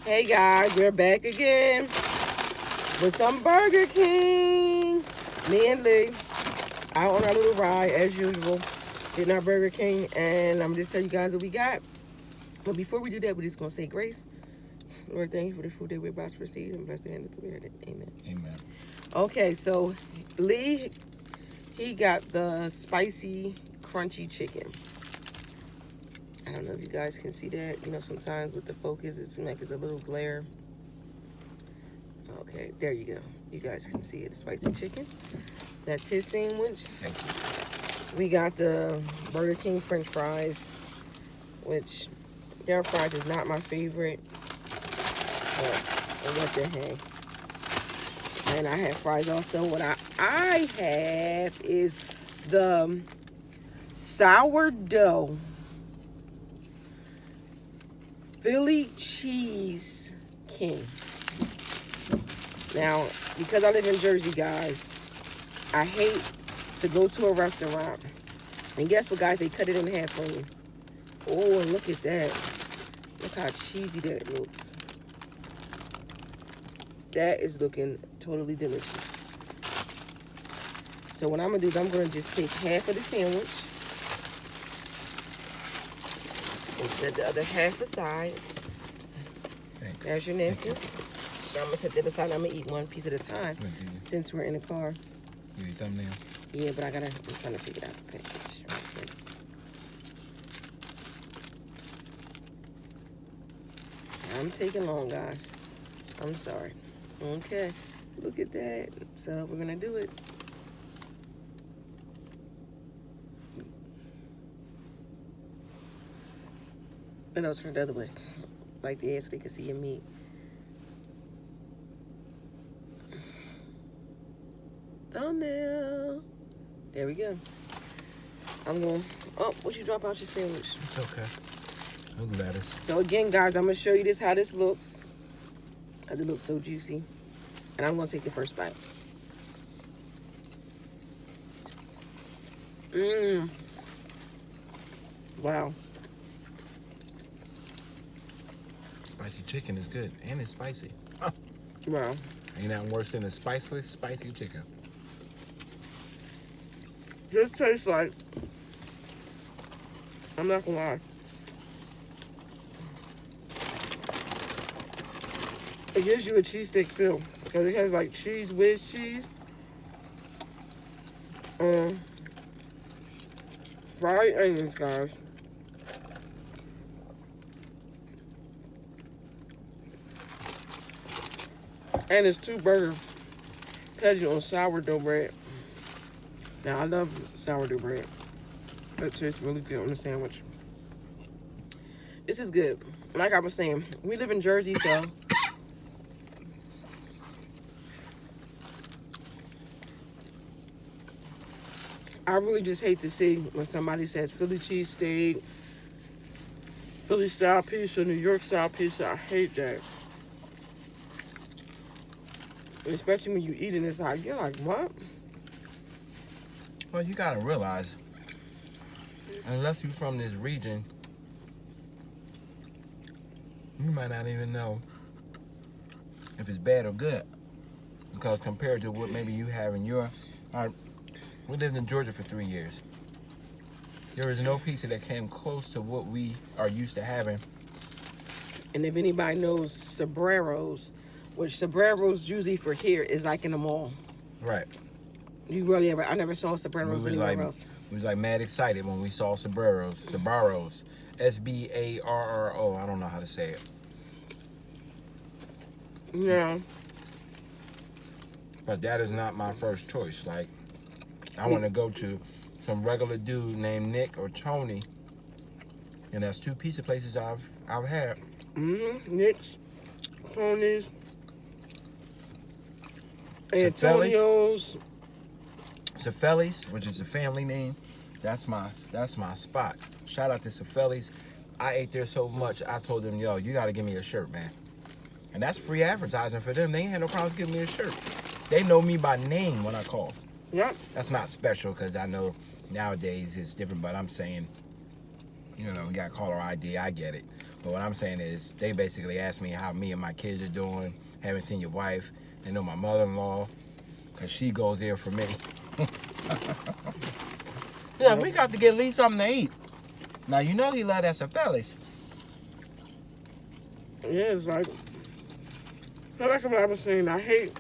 Hey guys, we're back again with some Burger King. Me and Lee out on our little ride as usual, getting our Burger King, and I'm just telling you guys what we got. But before we do that, we're just gonna say grace. Lord, thank you for the food that we're about to receive, and bless the hand that prepared it. Amen. Amen. Okay, so Lee, he got the spicy, crunchy chicken. I don't know if you guys can see that. You know, sometimes with the focus, it seems like it's a little glare. Okay, there you go. You guys can see it, the spicy chicken. That's his sandwich. Thank you. We got the Burger King French fries, which their fries is not my favorite. But what the heck. And I have fries also. What I have is the Sourdough Philly Cheese King. Now, because I live in Jersey, guys, I hate to go to a restaurant. And guess what, guys? They cut it in half for you. Oh, and look at that. Look how cheesy that looks. That is looking totally delicious. So what I'm going to do is I'm going to just take half of the sandwich and set the other half aside. Thanks. There's your napkin. So I'm going to set that aside. I'm going to eat one piece at a time since we're in the car. You eat thumbnail? Yeah, but I'm trying to take it out the package. Right, so. I'm taking long, guys. I'm sorry. Okay, look at that. So we're going to do it. And I'll turn the other way, like the ass so they can see your meat. Thumbnail. There we go. I'm going, oh, what you drop out your sandwich? It's okay. No lettuce. So again, guys, I'm going to show you this, how this looks. Because it looks so juicy. And I'm going to take the first bite. Mmm. Wow. Spicy chicken is good, and it's spicy. Oh. Wow. Ain't nothing worse than a spiceless, spicy chicken. Just tastes like, I'm not gonna lie, it gives you a cheesesteak feel because it has like cheese, whiz cheese, fried onions, guys. And it's 2 burger patties on sourdough bread. Now, I love sourdough bread. That tastes really good on the sandwich. This is good. Like I was saying, we live in Jersey, so I really just hate to see when somebody says Philly cheesesteak, Philly style pizza, New York style pizza. I hate that. Especially when you eat it inside, you're like, what? Well, you gotta realize, unless you're from this region, you might not even know if it's bad or good. Because compared to what maybe you have in your, we lived in Georgia for 3 years. There is no pizza that came close to what we are used to having. And if anybody knows Sombreros, which Sombreros usually for here is like in the mall. Right. You really ever, I never saw Sombreros anywhere else. We was like mad excited when we saw Sombreros. Sbarros. S-B-A-R-R-O. I don't know how to say it. Yeah. But that is not my first choice. Like, I want to go to some regular dude named Nick or Tony. And that's 2 pizza places I've had. Nick's, Tony's, Antonio's. Cefelli's, which is a family name, that's my spot. Shout out to Cefelli's. I ate there so much, I told them, yo, you gotta give me a shirt, man. And that's free advertising for them. They ain't had no problems giving me a shirt. They know me by name when I call. Yep. That's not special because I know nowadays it's different, but I'm saying, you know, you got caller ID, I get it. But what I'm saying is, they basically asked me how me and my kids are doing. Haven't seen your wife. They know my mother-in-law, because she goes there for me. Yeah, we got to get at least something to eat. Now, you know he love that Phillies. Yeah, it's like what I was saying. I hate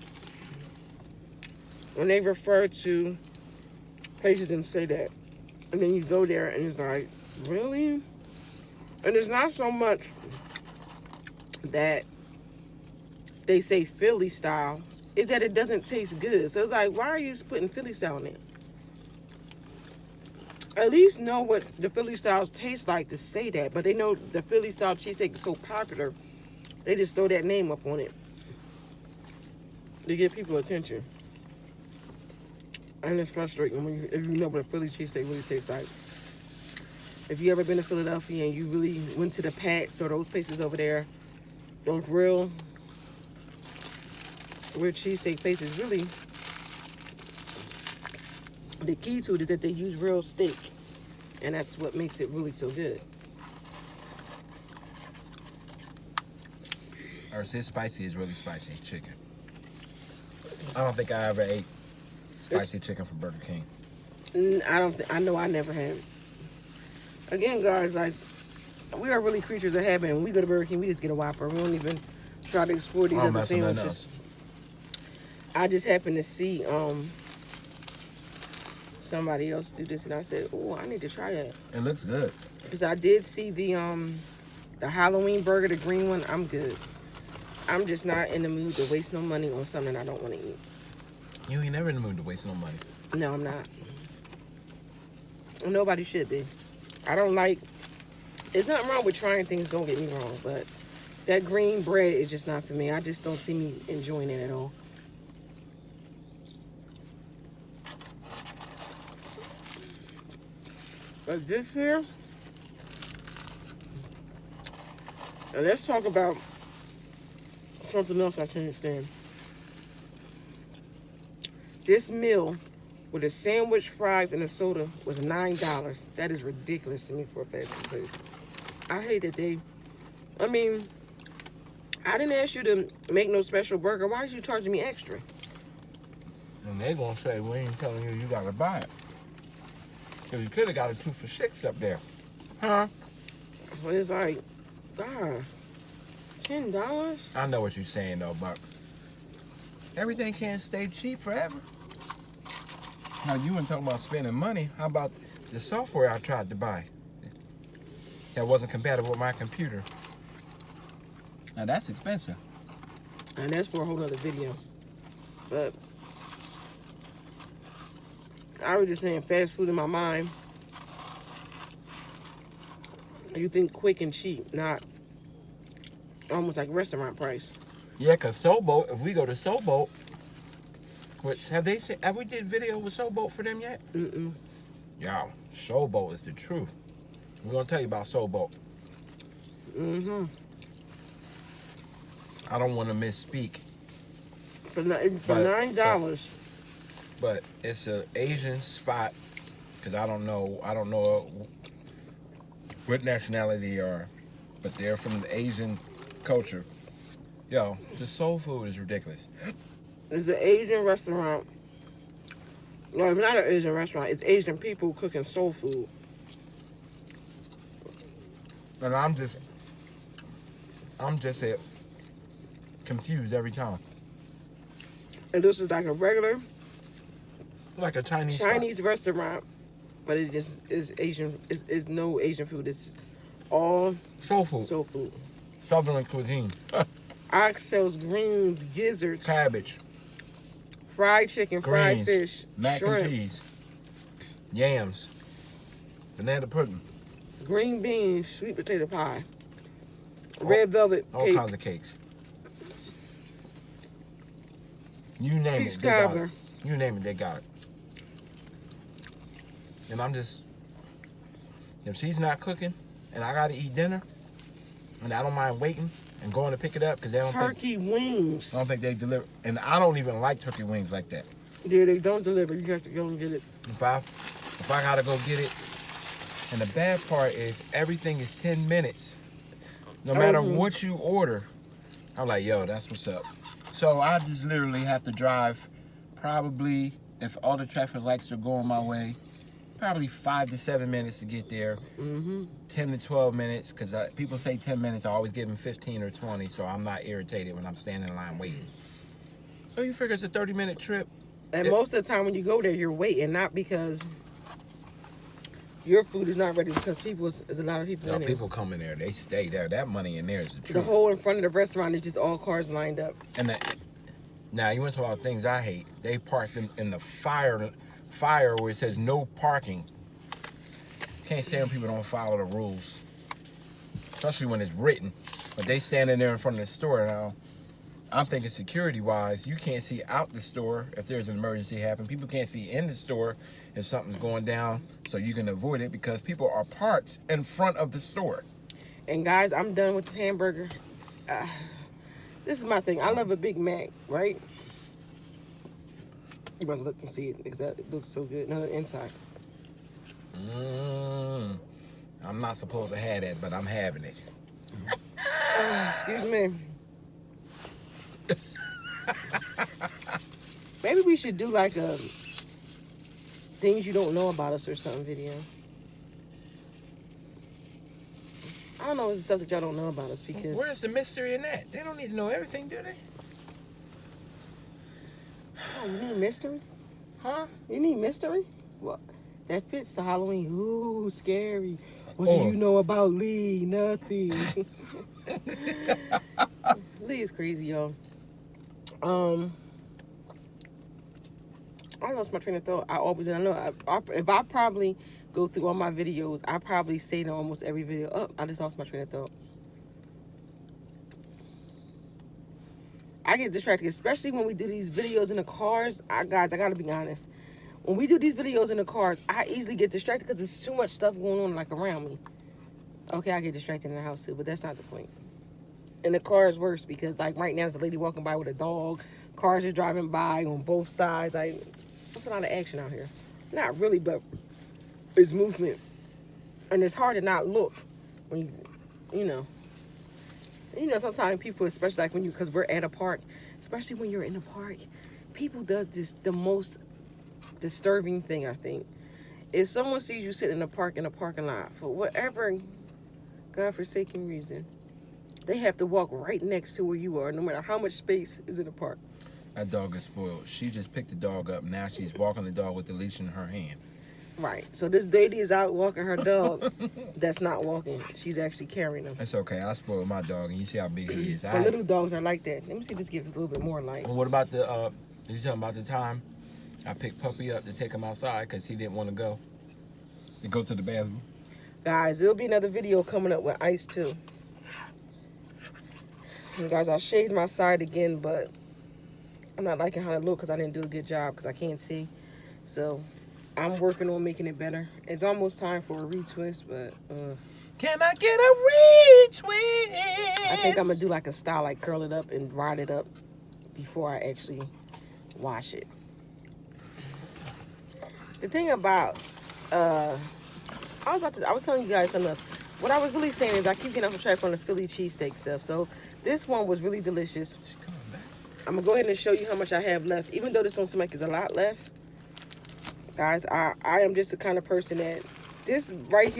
when they refer to places and say that. And then you go there and it's like, really? And it's not so much that they say Philly style, it's that it doesn't taste good. So it's like, why are you just putting Philly style in it? At least know what the Philly styles taste like to say that. But they know the Philly style cheesesteak is so popular, they just throw that name up on it to get people attention. And it's frustrating when if you know what a Philly cheesesteak really tastes like. If you ever been to Philadelphia and you really went to the Pats or those places over there, those real cheesesteak places, really, the key to it is that they use real steak. And that's what makes it really so good. Or is his spicy is really spicy chicken. I don't think I ever ate spicy chicken from Burger King. I know I never have. Again, guys, like, we are really creatures of habit. When we go to Burger King, we just get a Whopper. We don't even try to explore these other sandwiches. I just happened to see somebody else do this, and I said, "Oh, I need to try that." It looks good. Because I did see the Halloween burger, the green one. I'm good. I'm just not in the mood to waste no money on something I don't want to eat. You ain't never in the mood to waste no money. No, I'm not. Nobody should be. I don't like. There's nothing wrong with trying things. Don't get me wrong, but that green bread is just not for me. I just don't see me enjoying it at all. But this here, and let's talk about something else I can't stand. This meal with a sandwich, fries, and a soda was $9. That is ridiculous to me for a fast food place. I hate that they, I mean, I didn't ask you to make no special burger. Why are you charging me extra? And they gonna say, we ain't telling you gotta buy it. So you could have got a 2 for $6 up there. Huh? But it's like, God, $10? I know what you're saying though, but everything can't stay cheap forever. Now you weren't talking about spending money. How about the software I tried to buy that wasn't compatible with my computer? Now that's expensive. And that's for a whole nother video. But I was just saying, fast food in my mind, you think quick and cheap, not almost like restaurant price. Yeah, cause Sobo, if we go to Sobo, which have we did video with Sobo for them yet? Mm-mm. Y'all, Sobo is the truth. We're gonna tell you about Sobo. Mm-hmm. I don't want to misspeak. For $9. But it's an Asian spot, because I don't know what nationality they are, but they're from the Asian culture. Yo, the soul food is ridiculous. It's an Asian restaurant. Well, it's not an Asian restaurant. It's Asian people cooking soul food. And I'm just confused every time. And this is like a regular Like a Chinese restaurant, but it just is Asian. It's no Asian food. It's all soul food. Soul food. Southern cuisine. Oxtails, greens, gizzards, Cabbage, fried chicken, fried greens, fish, mac shrimp, and cheese, yams, banana pudding, green beans, sweet potato pie, red velvet all cake, kinds of cakes. You name peach it, they got cobbler. it. You name it, they got it. And I'm just, if she's not cooking and I gotta eat dinner, and I don't mind waiting and going to pick it up because they don't wings. I don't think they deliver, and I don't even like turkey wings like that. Yeah, they don't deliver. You have to go and get it. If I gotta go get it, and the bad part is everything is 10 minutes. No matter what you order, I'm like, yo, that's what's up. So I just literally have to drive probably, if all the traffic lights are going my way, probably 5 to 7 minutes to get there. 10 to 12 minutes, because people say 10 minutes. I always give them 15 or 20, so I'm not irritated when I'm standing in line waiting. So you figure it's a 30-minute trip. And most of the time when you go there, you're waiting, not because your food is not ready, because there's a lot of people in there. People come in there, they stay there. That money in there is the truth. The whole in front of the restaurant is just all cars lined up. And now you want to talk about things I hate. They park in the fire where it says no parking. Can't stand when people don't follow the rules, especially when it's written. But they standing there in front of the store now. I'm thinking security-wise, you can't see out the store if there's an emergency happen. People can't see in the store if something's going down, so you can avoid it because people are parked in front of the store. And guys, I'm done with this hamburger. This is my thing. I love a Big Mac, right? You must let them see it because it looks so good. Now the inside. I'm not supposed to have that, but I'm having it. Excuse me. Maybe we should do like a things you don't know about us or something video. I don't know the stuff that y'all don't know about us because... Where's the mystery in that? They don't need to know everything, do they? Oh, you need mystery? Huh? You need mystery? What? That fits the Halloween. Ooh, scary. What do you know about Lee? Nothing. Lee is crazy, y'all. I lost my train of thought. I always, I know, if I probably go through all my videos, I probably say to almost every video, oh, I just lost my train of thought. I get distracted, especially when we do these videos in the cars. Guys, I gotta be honest. When we do these videos in the cars, I easily get distracted because there's too much stuff going on like around me. Okay, I get distracted in the house too, but that's not the point. And the car is worse because like right now there's a lady walking by with a dog. Cars are driving by on both sides. Like, there's a lot of action out here. Not really, but it's movement. And it's hard to not look when you know, sometimes people, especially like because we're at a park, especially when you're in a park, people does this the most disturbing thing, I think. If someone sees you sitting in a parking lot for whatever godforsaken reason, they have to walk right next to where you are, no matter how much space is in the park. That dog is spoiled. She just picked the dog up. Now she's walking the dog with the leash in her hand. Right. So this lady is out walking her dog that's not walking. She's actually carrying him. That's okay. I spoiled my dog, and you see how big he is. But little dogs are like that. Let me see if this gives us a little bit more light. And what about you talking about the time I picked Puppy up to take him outside because he didn't want to go to the bathroom? Guys, there'll be another video coming up with Ice too. And guys, I shaved my side again, but I'm not liking how it looks because I didn't do a good job because I can't see. So I'm working on making it better. It's almost time for a retwist, but can I get a retwist? I think I'm gonna do like a style, like curl it up and ride it up before I actually wash it. The thing about I was telling you guys something else. What I was really saying is I keep getting off track on the Philly cheesesteak stuff. So this one was really delicious. I'm gonna go ahead and show you how much I have left. Even though this don't seem like there's a lot left, guys, I am just the kind of person that this bite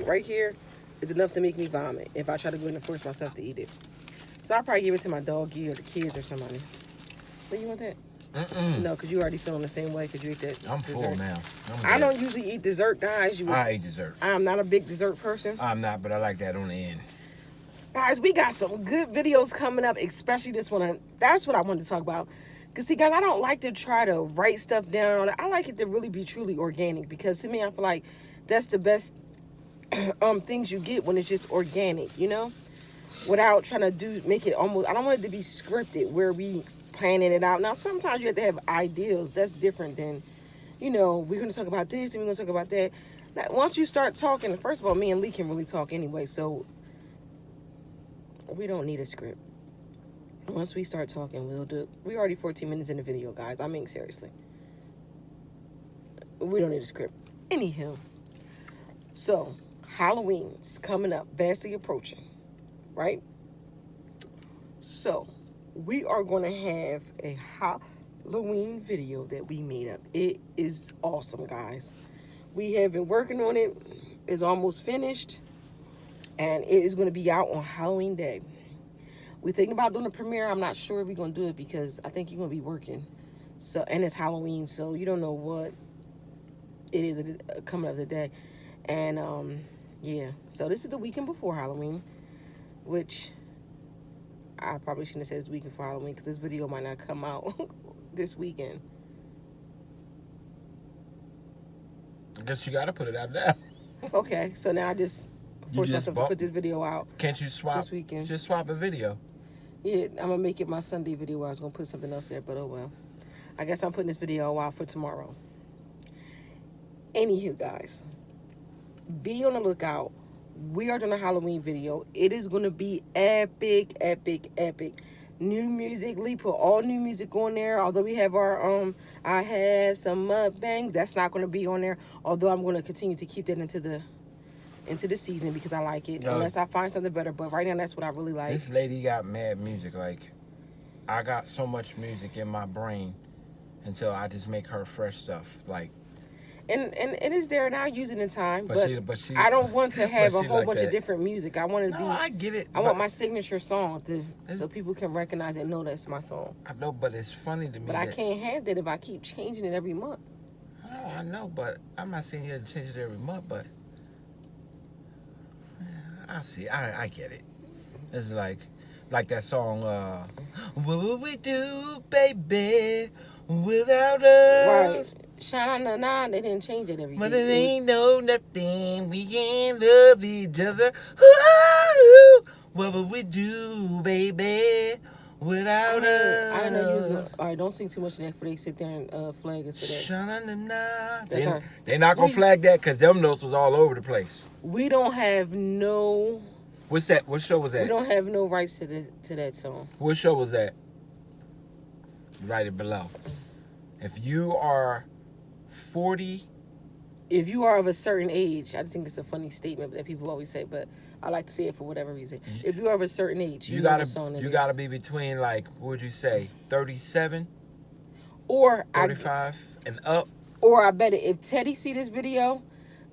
right here is enough to make me vomit if I try to go in and force myself to eat it. So I'll probably give it to my doggy or the kids or somebody. Do you want that? No, because you already feeling the same way because you ate that I'm dessert. full now. I don't usually eat dessert, guys. I eat dessert. I'm not a big dessert person. I'm not, but I like that on the end. Guys, we got some good videos coming up, especially this one. That's what I wanted to talk about. Because, see, guys, I don't like to try to write stuff down. I like it to really be truly organic because, to me, I feel like that's the best things you get when it's just organic, you know? Without trying to make it almost... I don't want it to be scripted where we planning it out. Now, sometimes you have to have ideals. That's different than, you know, we're going to talk about this and we're going to talk about that. Now, once you start talking, first of all, me and Lee can really talk anyway, so we don't need a script. Once we start talking, we're already 14 minutes in the video, guys. I mean, seriously. We don't need a script. Anywho. So, Halloween's coming up, vastly approaching. right? So we are going to have a Halloween video that we made up. It is awesome, guys. We have been working on it. It's almost finished, and it is going to be out on Halloween Day. We're thinking about doing a premiere. I'm not sure if we're going to do it because I think you're going to be working. So, and it's Halloween, so you don't know what it is coming up the day. And yeah, so this is the weekend before Halloween, which I probably shouldn't have said it's the weekend before Halloween because this video might not come out this weekend. I guess you gotta put it out now. Okay, so now I just forced myself to put this video out. Can't you swap this weekend? Just swap a video. Yeah, I'm gonna make it my Sunday video where I was gonna put something else there, but oh well. I guess I'm putting this video out for tomorrow. Anywho, guys, be on the lookout. We are doing a Halloween video. It is gonna be epic, epic, epic. New music. Lee put all new music on there. Although we have our I have some mukbangs. That's not gonna be on there. Although I'm gonna continue to keep that into the season because I like it. Unless I find something better. But right now that's what I really like. This lady got mad music. Like, I got so much music in my brain until I just make her fresh stuff. Like, and it is there now using in time. But she, I don't want to have a whole like bunch that. of different music. I want it to be. I get it. I want my signature song so people can recognize and know that's my song. I know, but it's funny to me. But I can't have that if I keep changing it every month. I know, but I'm not saying you have to change it every month. But I see. I get it. It's like that song. What would we do, baby, without us? Right. Sha-na-na-na, they didn't change it every But day. it ain't no nothing. We can't love each other. Ooh, what would we do, baby, without us? I didn't know you was gonna. All right, don't sing too much of that before they sit there and flag us for that. Sha-na-na-na. They're not going to flag that because them notes was all over the place. We don't have no. What's that? What show was that? We don't have no rights to that song. What show was that? Write it below. If you are 40, if you are of a certain age, I think it's a funny statement that people always say, but I like to say it for whatever reason. If you are of a certain age, you gotta be between, like, what would you say, 37 or 35 and up. Or I bet if Teddy see this video,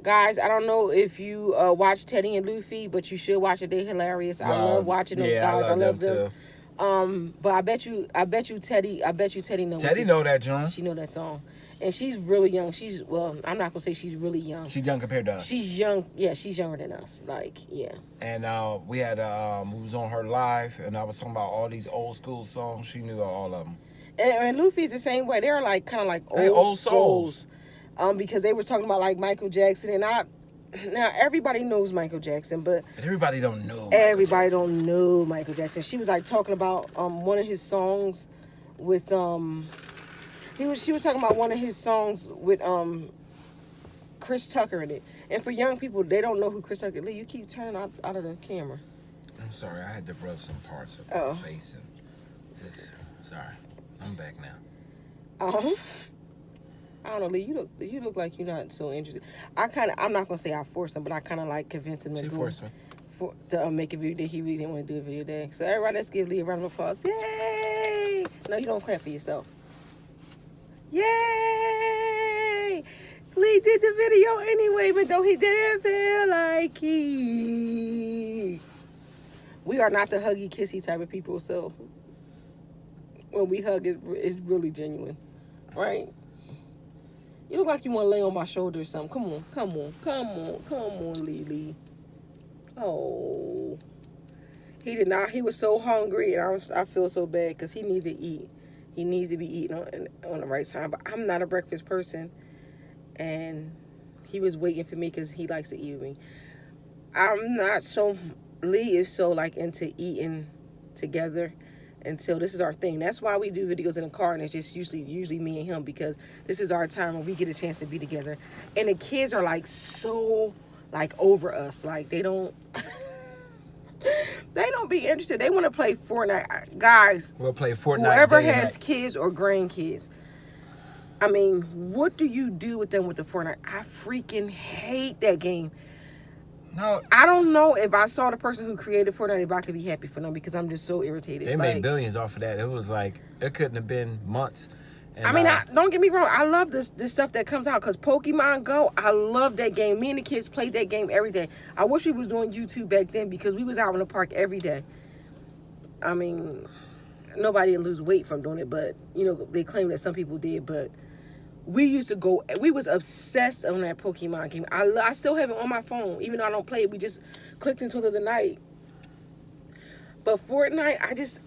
guys, I don't know if you watch Teddy and Luffy, but you should watch it. They're hilarious. I love watching those guys. I love them. Too. But I bet you Teddy knows. Teddy know that, John. She know that song. And she's really young. I'm not gonna say she's really young. She's young compared to us. She's young. Yeah, she's younger than us. Like, yeah. And we had we was on her live, and I was talking about all these old school songs. She knew all of them. And Luffy's the same way. They're like kind of like old souls. Because they were talking about like Michael Jackson, and now everybody knows Michael Jackson, but everybody don't know. Everybody don't know Michael Jackson. She was like talking about one of his songs with She was talking about one of his songs with Chris Tucker in it. And for young people, they don't know who Chris Tucker is. Lee, you keep turning out of the camera. I'm sorry, I had to rub some parts of my face and this. Sorry, I'm back now. I don't know, Lee. You look like you're not so interested. I'm not gonna say I forced him, but I kind of like convinced him to make a video that he really didn't want to do a video day. So everybody, let's give Lee a round of applause. Yay! No, you don't clap for yourself. Yay! Lee did the video anyway, but though he didn't feel like we are not the huggy kissy type of people, so when we hug, it's really genuine, right? You look like you want to lay on my shoulder or something. Come on, Lee. Oh, he did not. He was so hungry, and I feel so bad because he needs to eat. He needs to be eating on the right time. But I'm not a breakfast person, and he was waiting for me because he likes to eat with me. I'm not so. Lee is so like into eating together. Until this is our thing. That's why we do videos in the car, and it's just usually me and him, because this is our time when we get a chance to be together. And the kids are like so like over us. Like they don't be interested. They want to play Fortnite. Guys, we'll play Fortnite. Whoever has kids or grandkids, I mean, what do you do with them with the Fortnite? I freaking hate that game. No, I don't know if I saw the person who created Fortnite, if I could be happy for them because I'm just so irritated. they like, made billions off of that. It was like, it couldn't have been months. And, I mean, don't get me wrong. I love this stuff that comes out because Pokemon Go, I love that game. Me and the kids played that game every day. I wish we was doing YouTube back then because we was out in the park every day. I mean, nobody didn't lose weight from doing it, but, you know, they claim that some people did, but we used to go, we was obsessed on that Pokemon game. I still have it on my phone, even though I don't play it. We just clicked into it the other night. But Fortnite,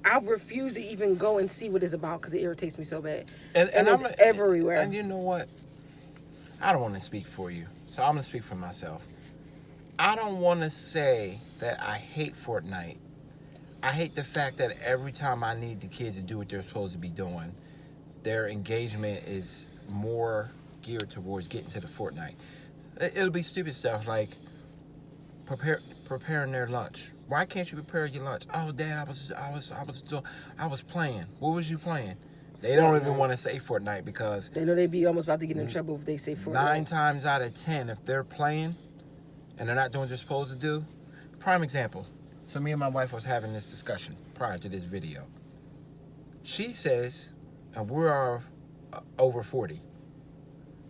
I've refused to even go and see what it's about because it irritates me so bad. And it's everywhere. And you know what? I don't want to speak for you, so I'm going to speak for myself. I don't want to say that I hate Fortnite. I hate the fact that every time I need the kids to do what they're supposed to be doing, their engagement is more geared towards getting to the Fortnite. It'll be stupid stuff like preparing their lunch. Why can't you prepare your lunch? Oh, Dad, I was playing. What was you playing? They don't even want to say Fortnite because they know they'd be almost about to get in trouble if they say Fortnite. 9 times out of 10, if they're playing and they're not doing what they're supposed to do, prime example. So me and my wife was having this discussion prior to this video. She says, and we're over 40.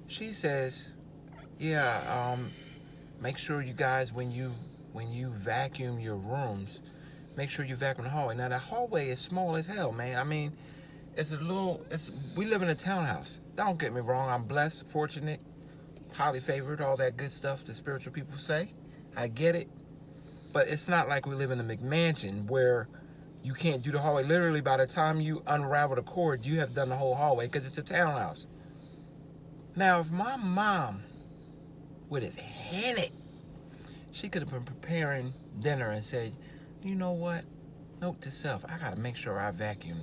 She says, yeah, make sure you guys, when you vacuum your rooms, make sure you vacuum the hallway. Now, the hallway is small as hell, man. I mean, we live in a townhouse. Don't get me wrong. I'm blessed, fortunate, highly favored, all that good stuff the spiritual people say. I get it. But it's not like we live in a McMansion where you can't do the hallway. Literally, by the time you unravel the cord, you have done the whole hallway because it's a townhouse. Now, if my mom would have had it, she could have been preparing dinner and said, you know what? Note to self, I got to make sure I vacuum.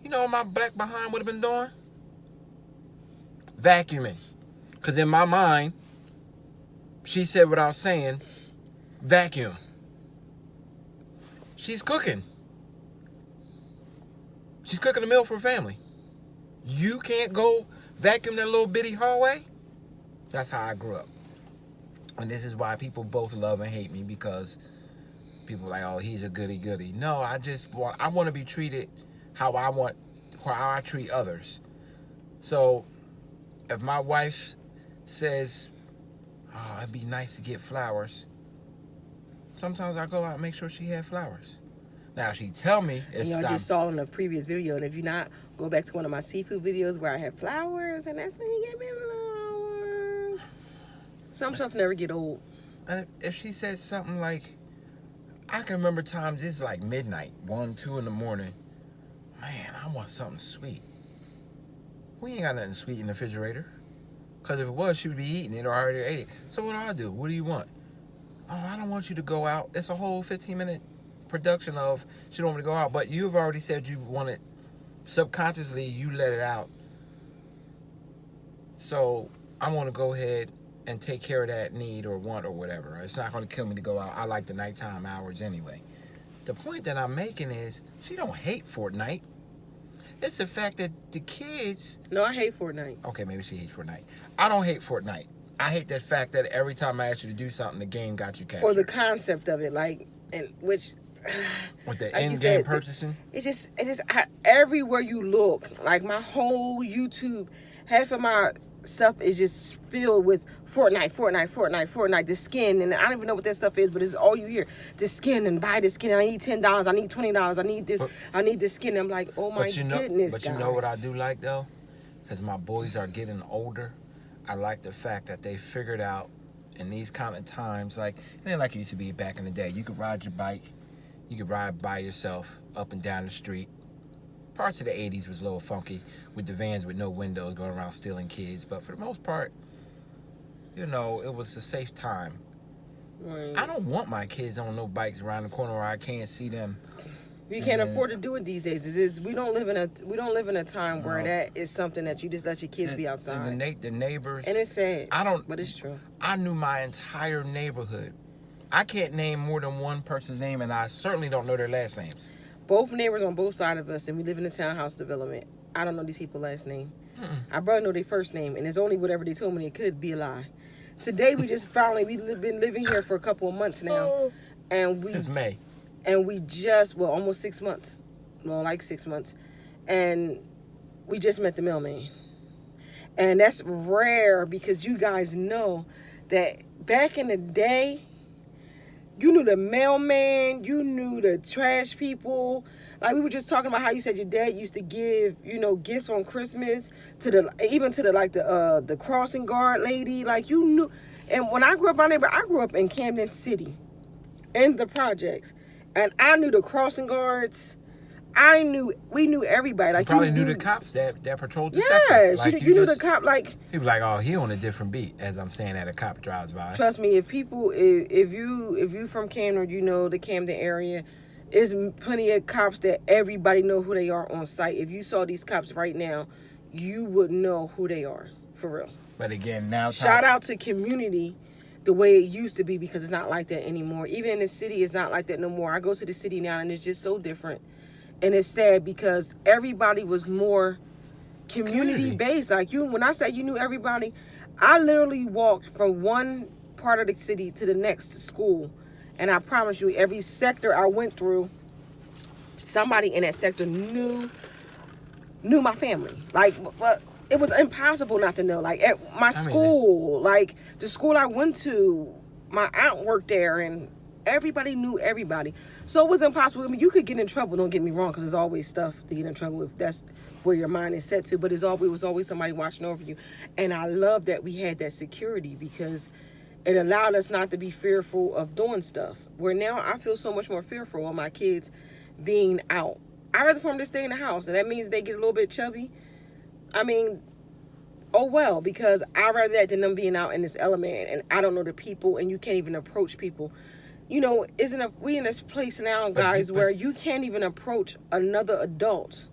You know what my black behind would have been doing? Vacuuming. Because in my mind, she said without saying, vacuum. She's cooking. She's cooking a meal for her family. You can't go vacuum that little bitty hallway? That's how I grew up. And this is why people both love and hate me, because people are like, oh, he's a goody-goody. No, I want to be treated how I treat others. So if my wife says, oh, it'd be nice to get flowers, sometimes I go out and make sure she had flowers. Now, she tell me it's I just saw in a previous video, and if you're not, go back to one of my seafood videos where I have flowers, and that's when he gave me flowers. Some stuff never get old. And if she said something like, I can remember times it's like midnight, 1, 2 in the morning. Man, I want something sweet. We ain't got nothing sweet in the refrigerator. Because if it was, she would be eating it or already ate it. So what do I do? What do you want? Oh, I don't want you to go out. It's a whole 15-minute production of she don't want me to go out. But you've already said you want it. Subconsciously, you let it out. So I want to go ahead and take care of that need or want or whatever. It's not going to kill me to go out. I like the nighttime hours anyway. The point that I'm making is she don't hate Fortnite. It's the fact that the kids... No, I hate Fortnite. Okay, maybe she hates Fortnite. I don't hate Fortnite. I hate that fact that every time I ask you to do something, the game got you captured. Or the concept of it, like, and which... With the like in-game purchasing? It's just everywhere you look, like my whole YouTube, half of my stuff is just filled with Fortnite, the skin, and I don't even know what that stuff is, but it's all you hear. The skin, and buy the skin, and I need $10, I need $20, I need this, I need this skin. I'm like, oh my goodness, But guys. you know what I do like, though? Because my boys are getting older, I like the fact that they figured out in these kind of times, like, it ain't like it used to be back in the day. You could ride your bike, you could ride by yourself up and down the street. Parts of the 80s was a little funky with the vans with no windows going around stealing kids. But for the most part, you know, it was a safe time. Right. I don't want my kids on no bikes around the corner where I can't see them. We can't afford to do it these days. We don't live in a time where that is something that you just let your kids be outside. And the neighbors. And it's sad. But it's true. I knew my entire neighborhood. I can't name more than one person's name, and I certainly don't know their last names. Both neighbors on both sides of us, and we live in a townhouse development. I don't know these people's last name. I barely know their first name, and it's only whatever they told me it could be a lie. Today we just finally been living here for a couple of months now, and Since May. And we just almost 6 months, like 6 months, and we just met the mailman, and that's rare because you guys know that back in the day, you knew the mailman, you knew the trash people. Like we were just talking about how you said your dad used to give, gifts on Christmas to the crossing guard lady. Like you knew. And when I grew up, I grew up in Camden City, in the projects, and I knew the crossing guards. We knew everybody. Like you probably knew the cops that patrolled the sector. Yes, like you knew the cop. Like he was like, oh, he on a different beat. As I'm saying that a cop drives by. Trust me, if you from Camden, or the Camden area, there's plenty of cops that everybody know who they are on site. If you saw these cops right now, you would know who they are for real. But again, now shout out to community. The way it used to be, because it's not like that anymore. Even in the city, it's not like that no more. I go to the city now, and it's just so different. And it's sad because everybody was more community based. Like when I say you knew everybody, I literally walked from one part of the city to the next to school. And I promise you, every sector I went through, somebody in that sector knew my family. Like, but it was impossible not to know. Like at my school, like the school I went to, my aunt worked there, and everybody knew everybody. So it was impossible. I mean, you could get in trouble, don't get me wrong, because there's always stuff to get in trouble if that's where your mind is set to. But it was always somebody watching over you. And I love that we had that security because it allowed us not to be fearful of doing stuff. Where now I feel so much more fearful of my kids being out. I'd rather for them to stay in the house. And that means they get a little bit chubby. I mean, oh well, because I'd rather that than them being out in this element. And I don't know the people, and you can't even approach people. We in this place now, guys, where you can't even approach another adult.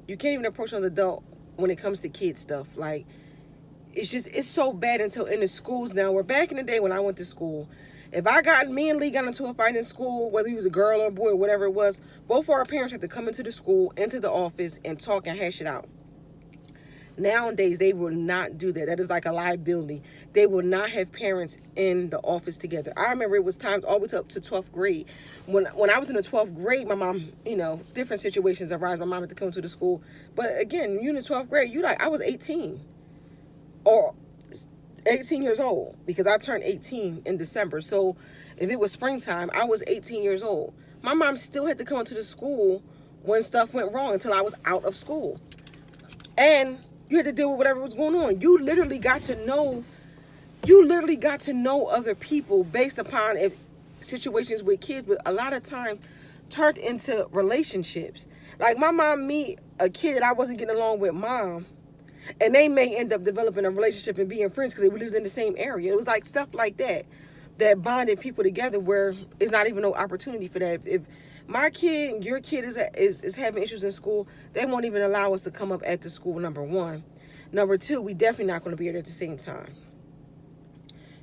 You can't even approach another adult when it comes to kid stuff. Like, it's so bad until in the schools now. Where back in the day when I went to school, if me and Lee got into a fight in school, whether he was a girl or a boy or whatever it was, both of our parents had to come into the school, into the office, and talk and hash it out. Nowadays, they will not do that. That is like a liability. They will not have parents in the office together. I remember it was times all the way up to 12th grade. When I was in the 12th grade, my mom, different situations arise. My mom had to come to the school. But again, you in the 12th grade, I was 18. Or 18 years old. Because I turned 18 in December. So if it was springtime, I was 18 years old. My mom still had to come to the school when stuff went wrong until I was out of school. And you had to deal with whatever was going on. You literally got to know other people based upon situations with kids, but a lot of times turned into relationships. Like my mom meet a kid that I wasn't getting along with mom, and they may end up developing a relationship and being friends because we lived in the same area. It was like stuff like that bonded people together where it's not even no opportunity for that. If my kid and your kid is having issues in school, they won't even allow us to come up at the school, number one. Number two, we definitely not going to be there at the same time.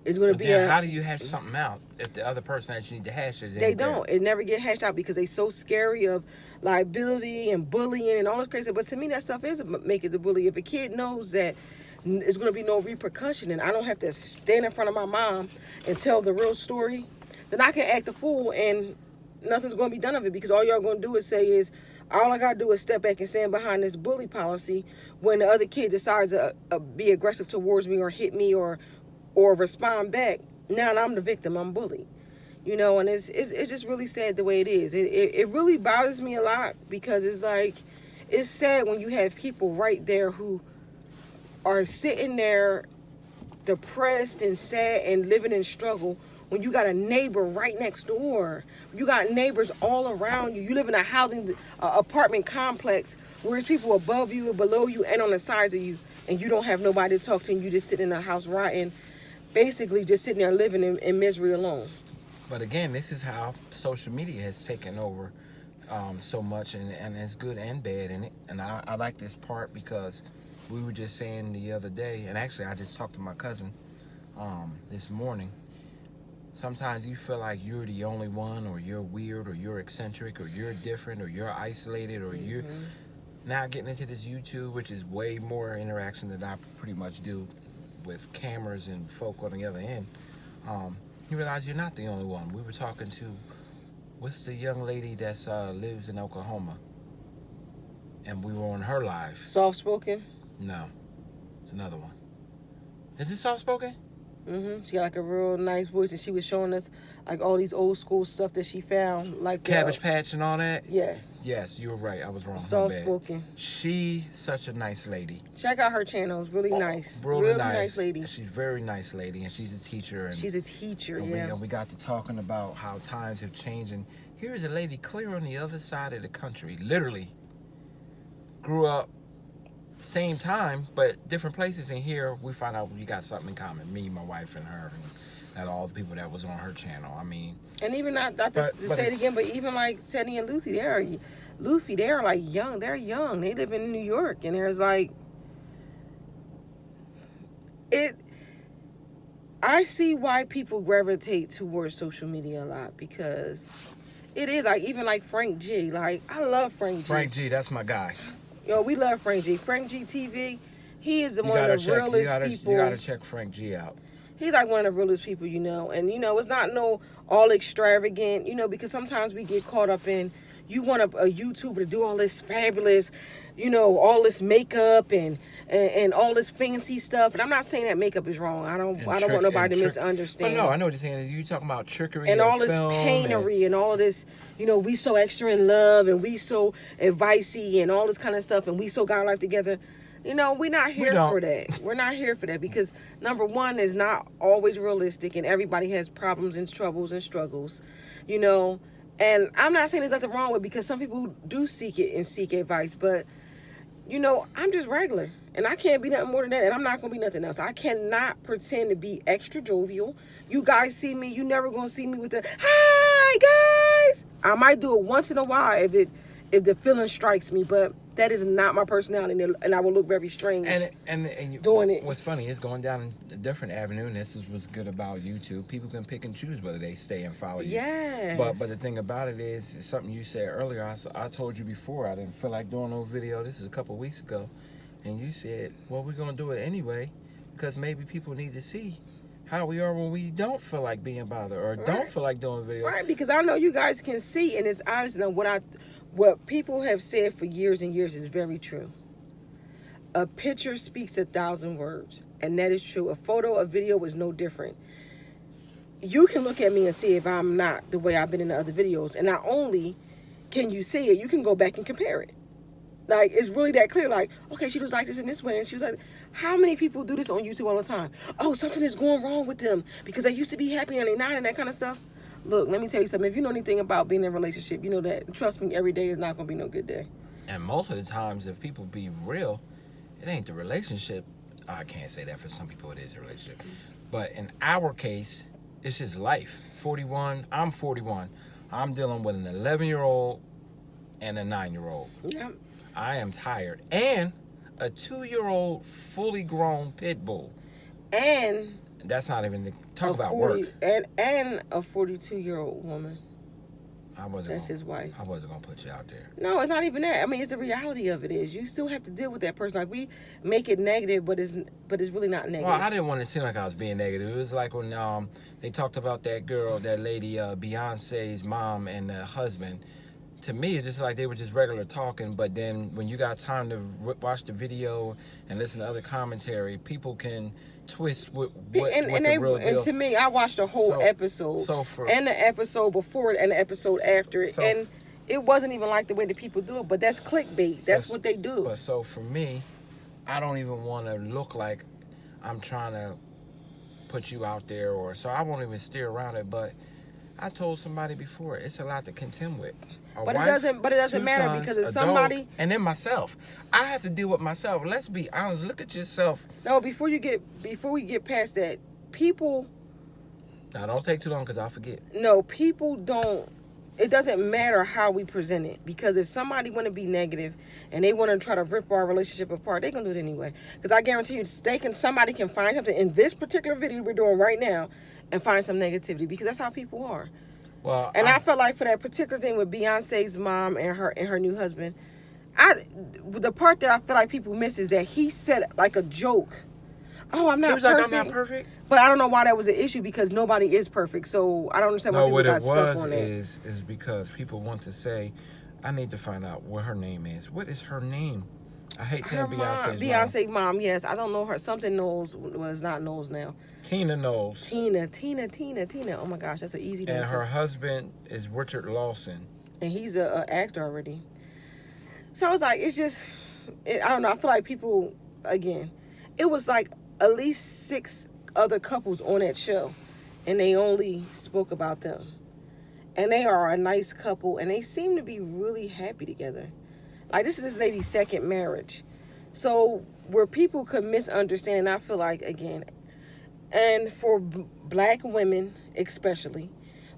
It's going to be how do you hash something out if the other person that you need to hash it? They don't. It never get hashed out because they so scary of liability and bullying and all this crazy. But to me, that stuff is making the bully. If a kid knows that it's going to be no repercussion and I don't have to stand in front of my mom and tell the real story, then I can act a fool and nothing's going to be done of it, because all y'all going to do is all I got to do is step back and stand behind this bully policy when the other kid decides to be aggressive towards me or hit me or respond back. Now I'm the victim. I'm bullied. And it's just really sad the way it is. It really bothers me a lot because it's sad when you have people right there who are sitting there depressed and sad and living in struggle when you got a neighbor right next door. You got neighbors all around you. You live in a housing apartment complex where there's people above you and below you and on the sides of you, and you don't have nobody to talk to, and you just sit in a house rotting, basically just sitting there living in misery alone. But again, this is how social media has taken over so much, and it's good and bad in it. And I like this part because we were just saying the other day, and actually I just talked to my cousin this morning. Sometimes you feel like you're the only one, or you're weird, or you're eccentric, or you're different, or you're isolated, or you're now getting into this YouTube, which is way more interaction than I pretty much do with cameras and folk on the other end, you realize you're not the only one. We were talking to, what's the young lady that lives in Oklahoma? And we were on her live. Soft spoken? No, it's another one. Is it soft spoken? She got like a real nice voice, and she was showing us like all these old school stuff that she found, like Cabbage Patch and all that. Yes. Yes, you were right. I was wrong. Soft spoken. She such a nice lady. Check out her channel. It's really nice. Really nice lady. She's a very nice lady, and she's a teacher. And she's a teacher. and we got to talking about how times have changed, and here's a lady clear on the other side of the country, literally grew up same time, but different places. And here we find out we got something in common. Me, my wife, and her, and all the people that was on her channel. I mean, and even not to say it again, but even like Teddy and Lucy, they are like young. They're young. They live in New York, and there's like it. I see why people gravitate towards social media a lot, because it is like, even like Frank G. Like, I love Frank G. Frank G, that's my guy. Yo, we love Frank G. Frank G TV, he is one of the realest people. You gotta check Frank G out. He's like one of the realest people, and it's not no all extravagant, because sometimes we get caught up in, you want a YouTuber to do all this fabulous, all this makeup and all this fancy stuff. And I'm not saying that makeup is wrong. I don't want nobody to misunderstand. But no, I know what you're saying. You talking about trickery and all this paintery and all of this, we so extra in love, and we so advicey and all this kind of stuff, and we so got our life together. We're not here for that. We're not here for that, because number one, is not always realistic, and everybody has problems and troubles and struggles, And I'm not saying there's nothing wrong with it, because some people do seek it and seek advice, but I'm just regular, and I can't be nothing more than that, and I'm not gonna be nothing else. I cannot pretend to be extra jovial. You guys see me, you never gonna see me with the hi guys. I might do it once in a while if the feeling strikes me, but that is not my personality, and I will look very strange and doing it. What's funny is going down a different avenue, and this is what's good about YouTube. People can pick and choose whether they stay and follow you. Yes. But the thing about it is something you said earlier. I told you before I didn't feel like doing no video. This is a couple of weeks ago, and you said, well, we're gonna do it anyway, because maybe people need to see how we are when we don't feel like being bothered or don't feel like doing video. Right, because I know you guys can see, and it's honest. And what people have said for years and years is very true. A picture speaks 1,000 words, and that is true. A photo, a video is no different. You can look at me and see if I'm not the way I've been in the other videos, and not only can you see it, you can go back and compare it. Like, it's really that clear. Like, okay, she was like this in this way, and she was like, how many people do this on YouTube all the time? Oh, something is going wrong with them because they used to be happy and they're not, and that kind of stuff. Look, let me tell you something. If you know anything about being in a relationship, you know that, trust me, every day is not going to be no good day. And most of the times, if people be real, it ain't the relationship. I can't say that for some people, it is a relationship. But in our case, it's just life. 41, I'm 41. I'm dealing with an 11-year-old and a 9-year-old. Yeah. I am tired. And a 2-year-old fully grown pit bull. And that's not even to talk about work. And a 42-year-old woman. That's his wife. I wasn't gonna put you out there. No, it's not even that. I mean, it's the reality of it is you still have to deal with that person. Like, we make it negative, but it's really not negative. Well, I didn't want to seem like I was being negative. It was like when they talked about that girl, that lady, Beyonce's mom and the husband. To me, it's just like they were just regular talking, but then when you got time to watch the video and listen to other commentary, people can twist what the real deal. And to me, I watched the whole episode, and the episode before it and the episode after it, and it wasn't even like the way that people do it, but that's clickbait. That's what they do. But so for me, I don't even want to look like I'm trying to put you out there, so I won't even steer around it, but I told somebody before, it's a lot to contend with. But it doesn't matter, because if somebody, and then myself, I have to deal with myself. Let's be honest. Look at yourself. No, before we get past that, people. Now, don't take too long, because I'll forget. No, people don't. It doesn't matter how we present it, because if somebody want to be negative and they want to try to rip our relationship apart, they're gonna do it anyway. Because I guarantee you, somebody can find something in this particular video we're doing right now and find some negativity, because that's how people are. Well, and I felt like for that particular thing with Beyonce's mom and her new husband, the part that I feel like people miss is that he said like a joke. oh, I'm not He was perfect. like, I'm not perfect. But I don't know why that was an issue because nobody is perfect. So I don't understand why No, people what got it stuck was on that. is because people want to say, I need to find out what her name is. What is her name? I hate saying Beyonce's mom. Beyonce mom, yes. I don't know her. Something Knowles. Well, it's not Knowles now. Tina Knowles. Tina. Oh my gosh, that's an easy name. And her husband is Richard Lawson. And he's a actor already. So I was like, it's just, I don't know. I feel like people, again, it was like at least 6 other couples on that show. And they only spoke about them. And they are a nice couple. And they seem to be really happy together. Like, this is this lady's second marriage. So where people could misunderstand, and I feel like, again, and for black women especially,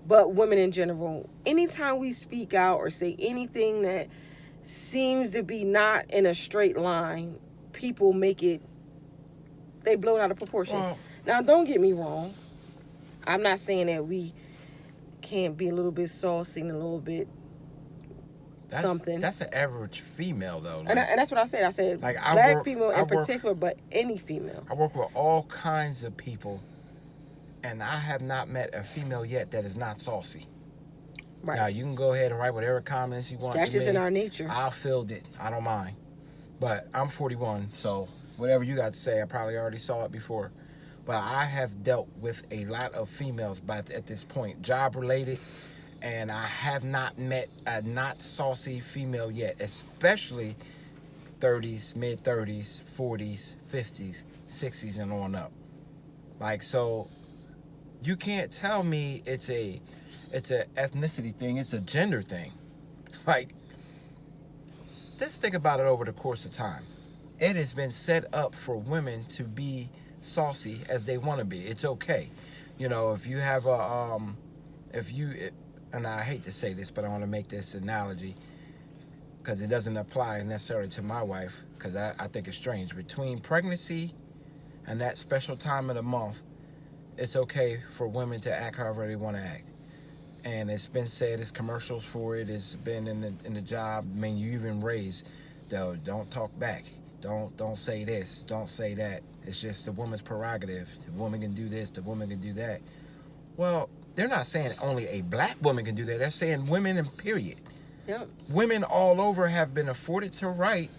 but women in general, anytime we speak out or say anything that seems to be not in a straight line, people make it, they blow it out of proportion. Well, now, don't get me wrong. I'm not saying that we can't be a little bit saucy and a little bit something. That's an average female, though. And that's what I said. I said like, black female in particular, but any female. I work with all kinds of people, and I have not met a female yet that is not saucy. Right. Now, you can go ahead and write whatever comments you want. That's just in our nature. I'll field it. I don't mind. But I'm 41, so whatever you got to say, I probably already saw it before. But I have dealt with a lot of females at this point, job-related, and I have not met a not saucy female yet, especially 30s, mid-30s, 40s, 50s, 60s, and on up. Like, so you can't tell me it's a ethnicity thing, it's a gender thing. Like, just think about it over the course of time. It has been set up for women to be saucy as they want to be. It's okay. You know, if you have and I hate to say this, but I want to make this analogy because it doesn't apply necessarily to my wife, because I think it's strange. Between pregnancy and that special time of the month, it's okay for women to act however they want to act. And it's been said, it's commercials for it, it's been in the job. I mean, you even raise, though, don't talk back. Don't say this, don't say that. It's just the woman's prerogative. The woman can do this, the woman can do that. Well, they're not saying only a black woman can do that. They're saying women in period. Yep. Women all over have been afforded the right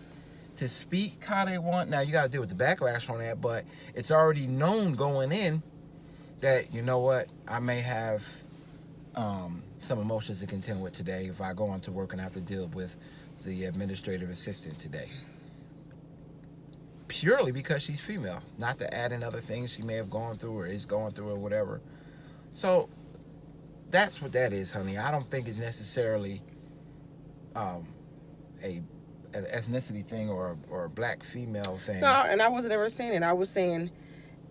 to speak how they want. Now, you got to deal with the backlash on that, but it's already known going in that, you know what, I may have some emotions to contend with today if I go on to work and have to deal with the administrative assistant today. Purely because she's female, not to add in other things she may have gone through or is going through or whatever. So that's what that is, honey. I don't think it's necessarily an ethnicity thing or a black female thing. No, and I wasn't ever saying it. I was saying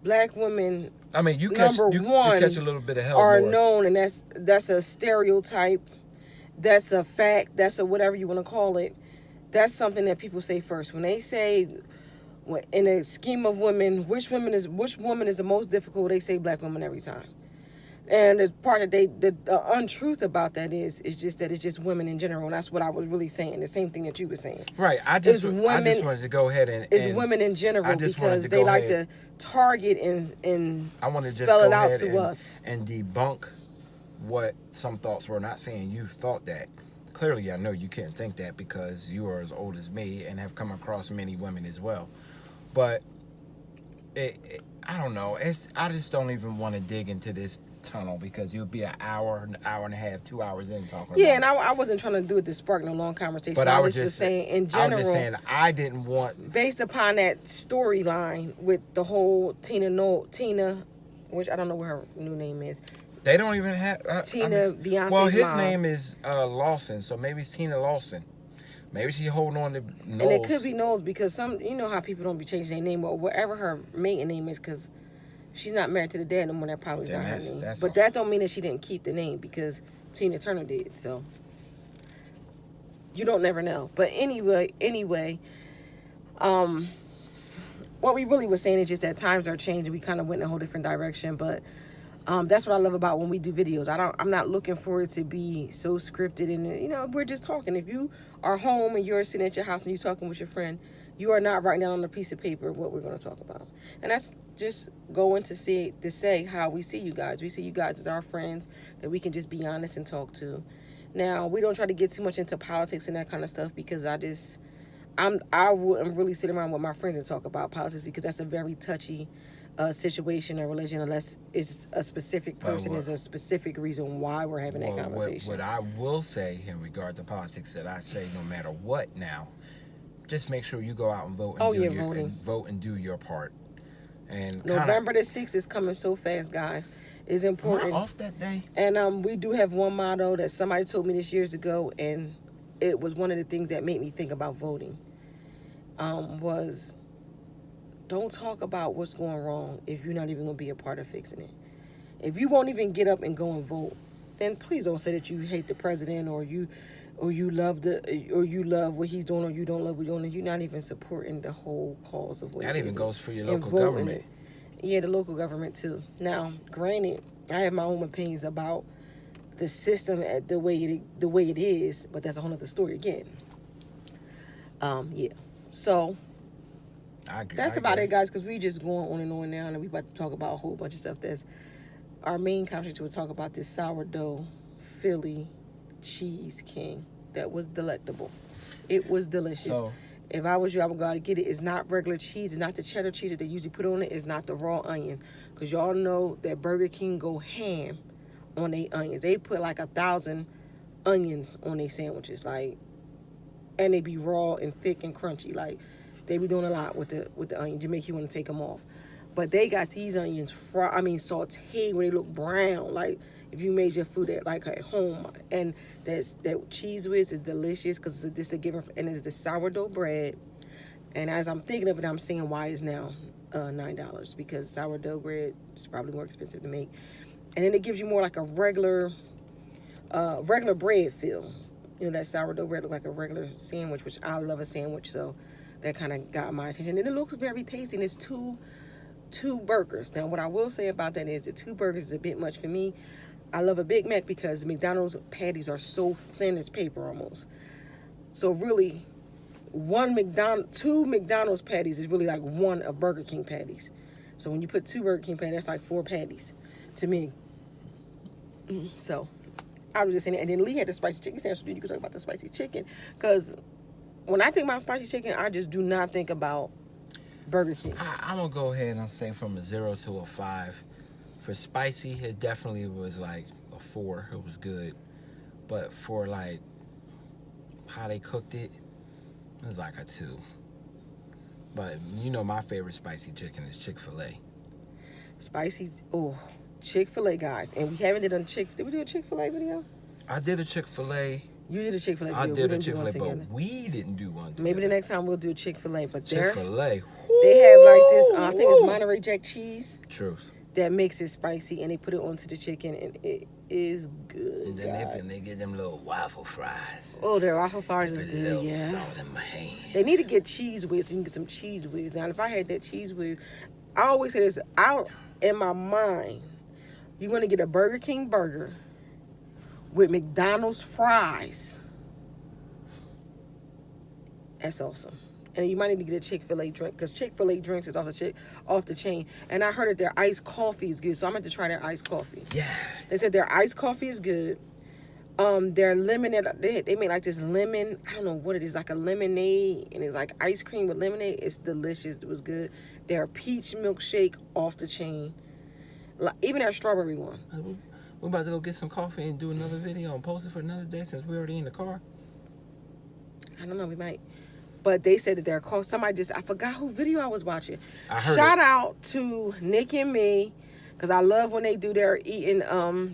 black women. I mean, you catch a little bit of hell are more. known, and that's a stereotype. That's a fact. That's a whatever you want to call it. That's something that people say first when they say, in a scheme of women, which woman is the most difficult? They say black women every time. And the part that the untruth about that is just that it's just women in general. And that's what I was really saying. The same thing that you were saying. Right. I just wanted to go ahead and... It's women in general because they like to target and I want to spell just it out to us. And debunk what some thoughts were. Not saying you thought that. Clearly, I know you can't think that because you are as old as me and have come across many women as well. But I don't know. I just don't even want to dig into this tunnel because you'll be an hour and a half, 2 hours in talking about and I wasn't trying to do it to spark no long conversation. But I was just saying in general. I was just saying I didn't want, based upon that storyline with the whole Tina, which I don't know what her new name is. They don't even have Beyonce's well, his mom. name is Lawson, so maybe it's Tina Lawson. Maybe she holding on to Knowles. And it could be Knowles because you know how people don't be changing their name or whatever her maiden name is because she's not married to the dad no more. That probably not her name. But that don't mean that she didn't keep the name because Tina Turner did. So you don't never know. But anyway, what we really were saying is just that times are changing. We kind of went in a whole different direction, but that's what I love about when we do videos. I'm not looking for it to be so scripted and we're just talking. If you are home and you're sitting at your house and you're talking with your friend, you are not writing down on a piece of paper what we're going to talk about. And that's just going to say how we see you guys. We see you guys as our friends that we can just be honest and talk to. Now, we don't try to get too much into politics and that kind of stuff because I wouldn't really sit around with my friends and talk about politics because that's a very touchy situation or religion unless it's a specific person, there's a specific reason why we're having that conversation. What I will say in regard to politics that I say no matter what now, just make sure you go out and vote and vote and do your part. And November the 6th is coming so fast, guys. It's important. Am I off that day? And we do have one motto that somebody told me this years ago, and it was one of the things that made me think about voting. Was don't talk about what's going wrong if you're not even going to be a part of fixing it. If you won't even get up and go and vote, then please don't say that you hate the president or you love what he's doing or you don't love what he's doing. You're not even supporting the whole cause of what that even goes for your local government. Yeah, the local government too. Now, granted, I have my own opinions about the system the way it is, but that's a whole other story again. Yeah. So that's about it, guys, because we just going on and on now, and we about to talk about a whole bunch of stuff. That's our main conversation. We'll talk about this sourdough Philly Cheese King that was delectable. It was delicious. So, if I was you, I would go out and get it. It's not regular cheese. It's not the cheddar cheese that they usually put on it. It's not the raw onions. Because y'all know that Burger King go ham on their onions. They put like 1,000 onions on their sandwiches. And they be raw and thick and crunchy. They be doing a lot with the onions to make you want to take them off. But they got these onions sauteed where they look brown. If you made your food at home. And that cheese whiz is delicious because it's a given, and it's the sourdough bread. And as I'm thinking of it, I'm seeing why it's now $9 because sourdough bread is probably more expensive to make. And then it gives you more like a regular bread feel. That sourdough bread look like a regular sandwich, which I love a sandwich, so that kind of got my attention. And it looks very tasty, and it's two burgers. Now, what I will say about that is the 2 burgers is a bit much for me. I love a Big Mac because McDonald's patties are so thin as paper almost. So really, 2 McDonald's patties is really like 1 of Burger King patties. So when you put 2 Burger King patties, that's like 4 patties to me. So I was just saying that. And then Lee had the spicy chicken sandwich. You can talk about the spicy chicken. Because when I think about spicy chicken, I just do not think about Burger King. I'm going to go ahead and say from a 0 to a 5. For spicy, it definitely was like a 4. It was good. But for how they cooked it, it was like a 2. But my favorite spicy chicken is Chick-fil-A. Chick-fil-A, guys. And we haven't done did we do a Chick-fil-A video? I did a Chick-fil-A. You did a Chick-fil-A video. I did a Chick-fil-A, but we didn't do one together. Maybe the next time we'll do Chick-fil-A. But Chick-fil-A. They have like this, I think it's Monterey Jack cheese. Truth. That makes it spicy, and they put it onto the chicken, and it is good. And then they get them little waffle fries. Oh, their waffle fries is good, little salt in my hand. They need to get cheese whiz so you can get some cheese whiz. Now, if I had that cheese whiz, I always say this, in my mind, you want to get a Burger King burger with McDonald's fries. That's awesome. And you might need to get a Chick-fil-A drink because Chick-fil-A drinks is off the chain. And I heard that their iced coffee is good, so I'm going to try their iced coffee. Yeah. They said their iced coffee is good. Their lemonade, they make like this lemon, I don't know what it is, like a lemonade, and it's like ice cream with lemonade. It's delicious. It was good. Their peach milkshake off the chain. Even their strawberry one. We're about to go get some coffee and do another video and post it for another day since we're already in the car. I don't know, we might. But they said that they're called somebody I forgot who video I was watching. Shout out to Nick and me, because I love when they do their eating.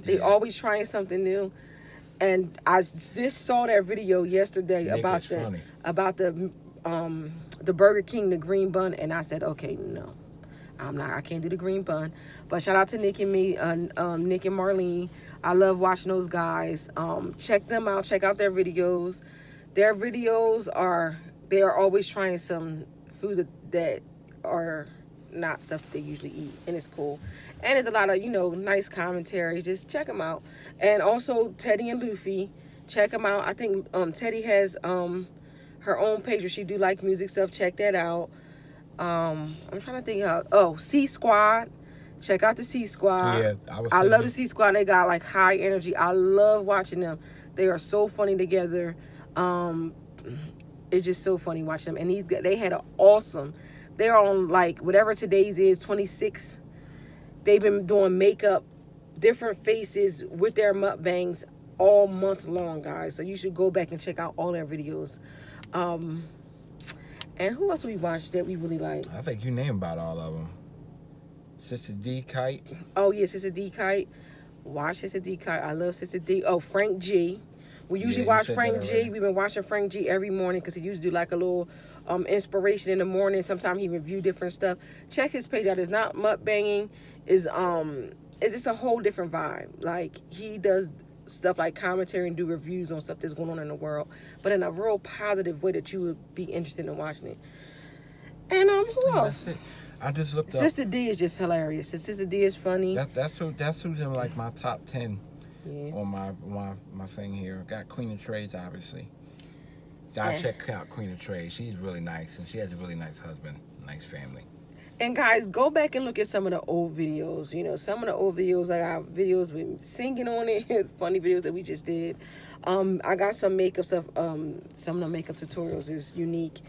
They always trying something new. And I just saw their video yesterday about the Burger King, the green bun, and I said, okay, no, I can't do the green bun. But shout out to Nick and me, Nick and Marlene. I love watching those guys. Check them out. Check out their videos. Their videos they are always trying some food that are not stuff that they usually eat, and it's cool. And there's a lot of, nice commentary. Just check them out. And also Teddy and Luffy, check them out. I think Teddy has her own page where she do like music stuff. Check that out. I'm trying to think how. Oh, C Squad. Check out the C Squad. Yeah, I love the C Squad. They got like high energy. I love watching them. They are so funny together. It's just so funny watching them. And they had an awesome. They're on like whatever today's is, 26. They've been doing makeup, different faces with their mukbangs all month long, guys. So you should go back and check out all their videos. And who else we watched that we really like? I think you named about all of them. Sister D Kite. Oh yeah, Sister D Kite. Watch Sister D Kite. I love Sister D. Oh, Frank G. We usually watch Frank G. We've been watching Frank G every morning because he usually do like a little inspiration in the morning. Sometimes he review different stuff. Check his page out. It's not mukbanging. It's just a whole different vibe. Like he does stuff like commentary and do reviews on stuff that's going on in the world, but in a real positive way that you would be interested in watching it. And who else? That's it. I just looked up. Sister D is just hilarious. Sister D is funny. That's who's in like my top 10 Yeah. on my thing here. Got Queen of Trades, obviously. Gotta check out Queen of Trades. She's really nice, and she has a really nice husband, nice family. And guys, go back and look at some of the old videos. You know, some of the old videos, I got videos with singing on it, funny videos that we just did. I got some makeup stuff. Some of the makeup tutorials is unique.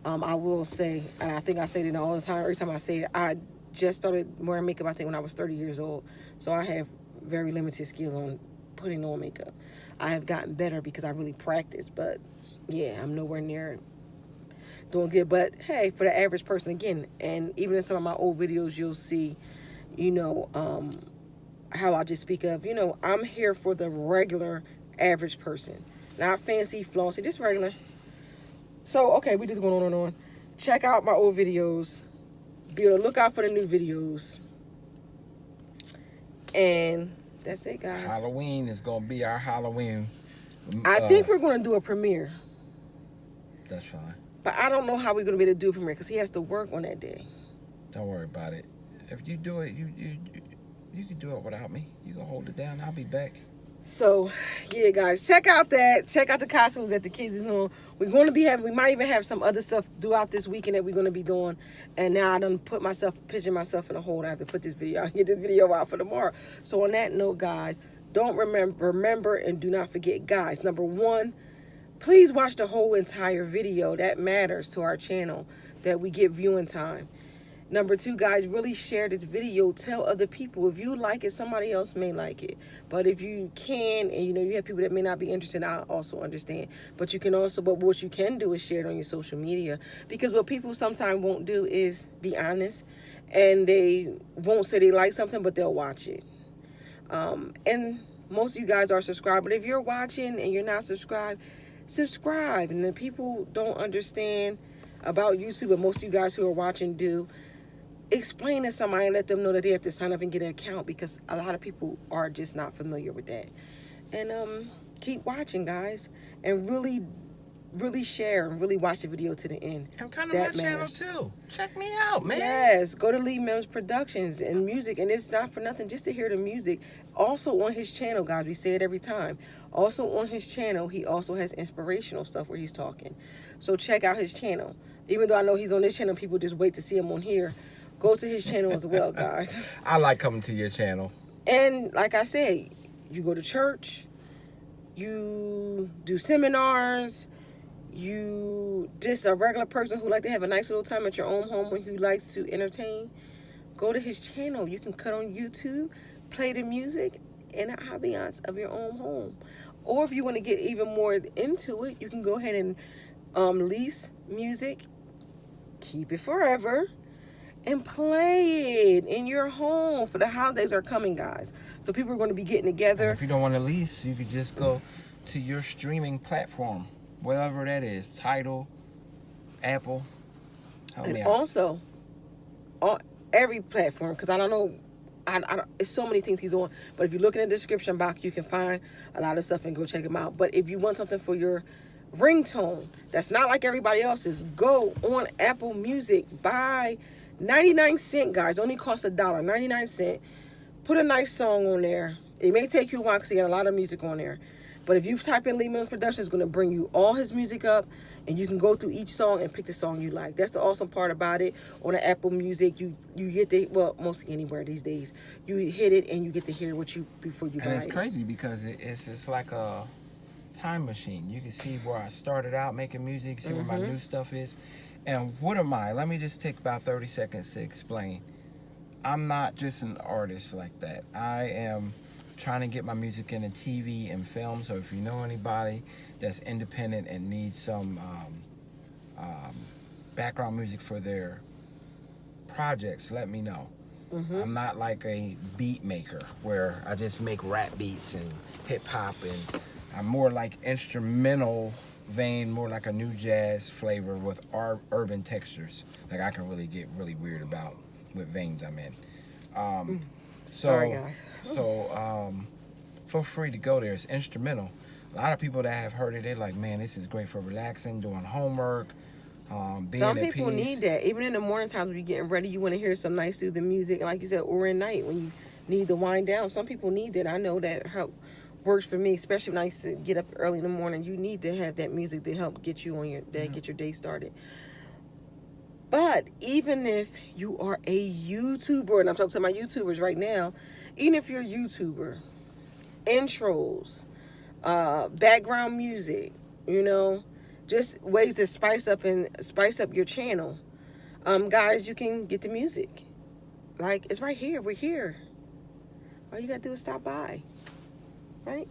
I will say, and I think I say it all the time. Every time I say it, I just started wearing makeup, I think, when I was 30 years old. So I have very limited skills on putting on makeup. I have gotten better because I really practice, but yeah, I'm nowhere near doing good. But hey, for the average person, again, and even in some of my old videos, you'll see, you know, how I just speak of, you know, I'm here for the regular average person, not fancy, flossy, just regular. So, okay, we just going on and on. Check out my old videos. Be on the lookout for the new videos. And that's it, guys. Halloween is gonna be our Halloween. I think we're going to do a premiere. That's fine. But I don't know how we're going to be able to do a premiere because he has to work on that day. Don't worry about it. If you do it, you can do it without me. You can hold it down. I'll be back. So, yeah, guys, check out that. Check out the costumes that the kids is doing. We're going to be having, we might even have some other stuff throughout this weekend that we're going to be doing. And now I done pigeon myself in a hole. I have to put this video out, get this video out for tomorrow. So on that note, guys, don't remember and do not forget, guys, number one, please watch the whole entire video. That matters to our channel, that we get viewing time. Number two, guys, really share this video. Tell other people. If you like it, somebody else may like it. But if you can, and you know, you have people that may not be interested, I also understand. But you can also, but what you can do is share it on your social media. Because what people sometimes won't do is be honest. And they won't say they like something, but they'll watch it. And most of you guys are subscribed. But if you're watching and you're not subscribed, subscribe. And then people don't understand about YouTube, but most of you guys who are watching do. Explain to somebody and let them know that they have to sign up and get an account, because a lot of people are just not familiar with that. And keep watching, guys, and really share and really watch the video to the end. I'm kind of my channel too. Check me out, man. Yes, go to Lee Mims Productions and music, and it's not for nothing just to hear the music. Also on his channel, guys, we say it every time. Also on his channel, he also has inspirational stuff where he's talking. So check out his channel. Even though I know he's on this channel, people just wait to see him on here. Go to his channel as well, guys. I like coming to your channel. And like I said, you go to church, you do seminars, you just a regular person who like to have a nice little time at your own home when who likes to entertain. Go to his channel. You can cut on YouTube, play the music in an ambiance of your own home. Or if you want to get even more into it, you can go ahead and lease music, keep it forever, and play it in your home. For the holidays are coming, guys. So people are going to be getting together. And if you don't want to lease, you could just go to your streaming platform, whatever that is, Tidal, Apple. And also, on every platform, because I don't know, it's so many things he's on. But if you look in the description box, you can find a lot of stuff and go check him out. But if you want something for your ringtone that's not like everybody else's, go on Apple Music, buy 99 cents, guys. Only costs $1, 99 cents. Put a nice song on there. It may take you a while because he got a lot of music on there. But if you type in Lee Mills Productions, it's going to bring you all his music up, and you can go through each song and pick the song you like. That's the awesome part about it. On the Apple Music, you get the, well, mostly anywhere these days, you hit it and you get to hear what you, before you buy it. And it's crazy because it's like a time machine. You can see where I started out making music, see where my new stuff is. And what am I? Let me just take about 30 seconds to explain. I'm not just an artist like that. I am trying to get my music into TV and film. So if you know anybody that's independent and needs some background music for their projects, let me know. I'm not like a beat maker where I just make rap beats and hip hop, and I'm more like instrumental vein, more like a new jazz flavor with urban textures. Like I can really get really weird about what veins I'm in. Sorry, guys. So feel free to go there. It's instrumental. A lot of people that have heard it, they're like, man, this is great for relaxing, doing homework, being Some at people peace. need that. Even in the morning times when you're getting ready, you want to hear some nice soothing music. And like you said, or at night when you need to wind down. Some people need that. I know that works for me, especially when I used to get up early in the morning. You need to have that music to help get you on your day, get your day started. But even if you are a YouTuber, and I'm talking to my YouTubers right now, even if you're a YouTuber, intros, background music, you know, just ways to spice up your channel. Guys, you can get the music. Like, it's right here. We're here. All you gotta do is stop by. Right?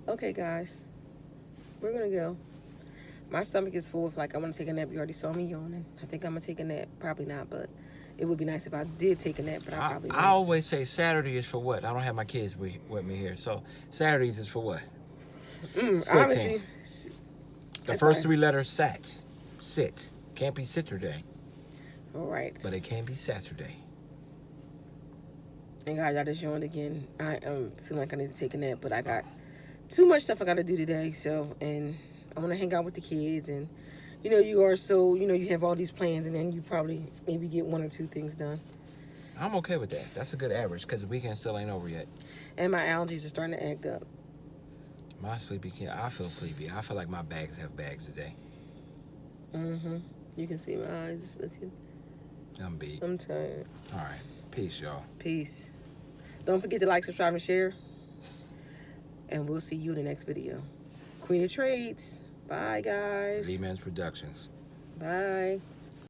Okay, guys. We're gonna go. My stomach is full. If like I want to take a nap, you already saw me yawning. I think I'm gonna take a nap. Probably not, but it would be nice if I did take a nap. But I probably won't. I always say Saturday is for what? I don't have my kids with me here, so Saturdays is for what? Honestly, the first three letters sit. Can't be Saturday. All right. But it can be Saturday. And guys, I just yawned again. I feel like I need to take a nap, but I got too much stuff I got to do today. So, and I want to hang out with the kids, and you know, you are so, you know, you have all these plans, and then you probably maybe get one or two things done. I'm okay with that. That's a good average because the weekend still ain't over yet. And my allergies are starting to act up. My sleepy kid, I feel sleepy. I feel like my bags have bags today. You can see my eyes looking. I'm beat. I'm tired. All right. Peace, y'all. Peace. Don't forget to like, subscribe, and share. And we'll see you in the next video. Queen of Trades. Bye, guys. Lee Men's Productions. Bye.